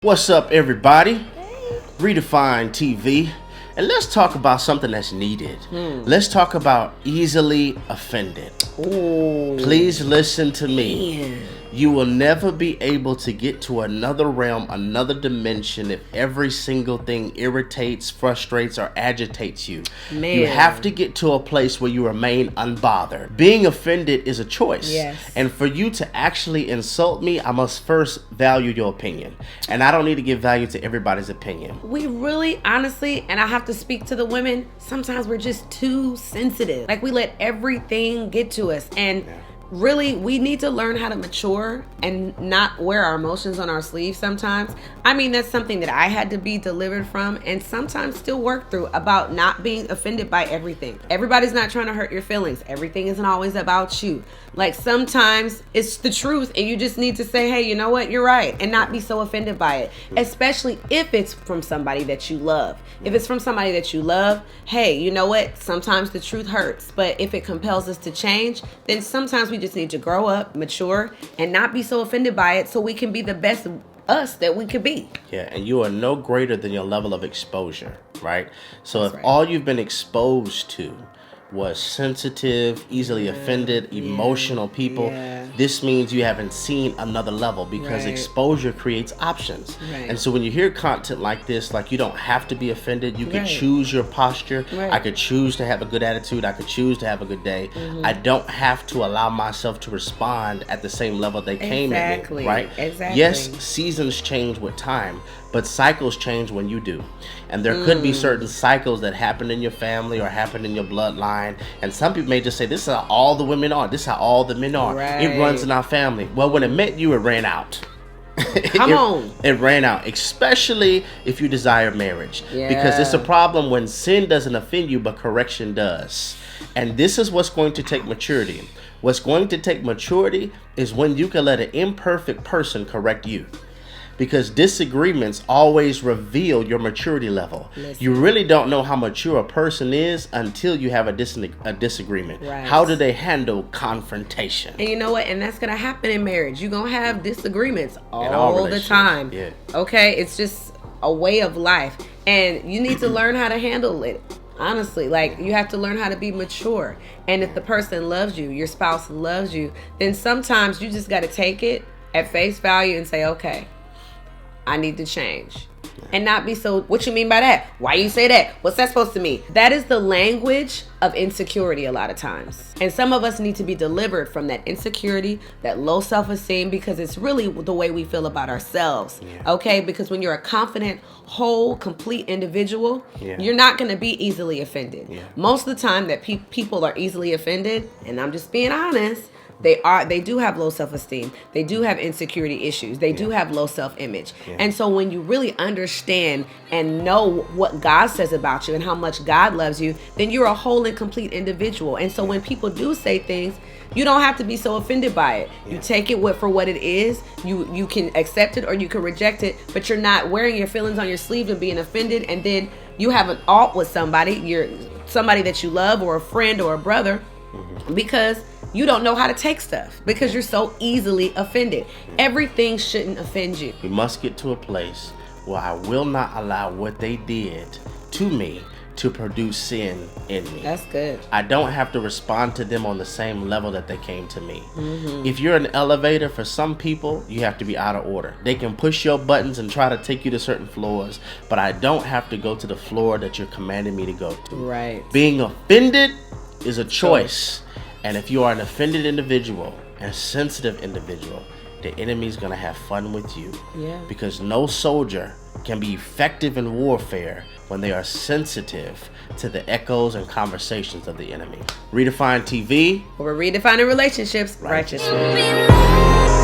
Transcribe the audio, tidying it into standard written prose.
What's up, everybody? Redefined TV, and let's talk about something that's needed. Let's talk about easily offended. Ooh. Please listen to me. Man. You will never be able to get to another realm, another dimension if every single thing irritates, frustrates, or agitates you. Man. You have to get to a place where you remain unbothered. Being offended is a choice. Yes. And for you to actually insult me, I must first value your opinion. And I don't need to give value to everybody's opinion. We really, honestly, and I have to speak to the women, sometimes we're just too sensitive. Like, we let everything get to us. And really, we need to learn how to mature and not wear our emotions on our sleeves sometimes. I mean, that's something that I had to be delivered from and sometimes still work through, about not being offended by everything. Everybody's not trying to hurt your feelings. Everything isn't always about you. Like, sometimes it's the truth and you just need to say, hey, you know what, you're right, and not be so offended by it, especially if it's from somebody that you love. If it's from somebody that you love, hey, you know what, sometimes the truth hurts, but if it compels us to change, then sometimes we just need to grow up, mature, and not be so offended by it so we can be the best us that we could be. Yeah, and you are no greater than your level of exposure, right? So That's if right. all you've been exposed to was sensitive, easily offended, emotional people, this means you haven't seen another level, because Right. exposure creates options. Right. And so when you hear content like this, like, you don't have to be offended. You can Right. choose your posture. Right. I could choose to have a good attitude. I could choose to have a good day. I don't have to allow myself to respond at the same level they came at me, Exactly. right? Exactly. Yes, seasons change with time, but cycles change when you do. And there could be certain cycles that happen in your family or happen in your bloodline. And some people may just say, this is how all the women are. This is how all the men are. Right. It runs in our family. Well, when it met you, it ran out. Come on. It ran out, especially if you desire marriage. Because it's a Yeah. problem when sin doesn't offend you, but correction does. And this is what's going to take maturity. What's going to take maturity is when you can let an imperfect person correct you. Because disagreements always reveal your maturity level. Listen. You really don't know how mature a person is until you have a disagreement. Right. How do they handle confrontation? And you know what? And that's going to happen in marriage. You're going to have disagreements all all the relationships. time. Yeah. Okay? It's just a way of life. And you need to learn how to handle it. Honestly, like, you have to learn how to be mature. And if the person loves you, your spouse loves you, then sometimes you just got to take it at face value and say, okay, I need to change. And not be so, what you mean by that? Why you say that? What's that supposed to mean? That is the language of insecurity a lot of times. And some of us need to be delivered from that insecurity, that low self-esteem, because it's really the way we feel about ourselves. Okay? Because when you're a confident, whole, complete individual, you're not going to be easily offended. Most of the time that people are easily offended, and I'm just being honest, they do have low self-esteem. They do have insecurity issues. They do have low self-image. And so when you really understand and know what God says about you and how much God loves you, then you're a whole and complete individual. And so when people do say things, you don't have to be so offended by it. You take it for what it is. You can accept it or you can reject it, but you're not wearing your feelings on your sleeve and being offended, and then you have an alt with somebody, somebody that you love, or a friend or a brother, because you don't know how to take stuff, because you're so easily offended. Everything shouldn't offend you. We must get to a place where I will not allow what they did to me to produce sin in me. That's good. I don't have to respond to them on the same level that they came to me. If you're an elevator, for some people, you have to be out of order. They can push your buttons and try to take you to certain floors, but I don't have to go to the floor that you're commanding me to go to. Right. Being offended is a choice. And if you are an offended individual and a sensitive individual, the enemy's going to have fun with you. Because no soldier can be effective in warfare when they are sensitive to the echoes and conversations of the enemy. Redefined TV. We're redefining relationships righteously. We love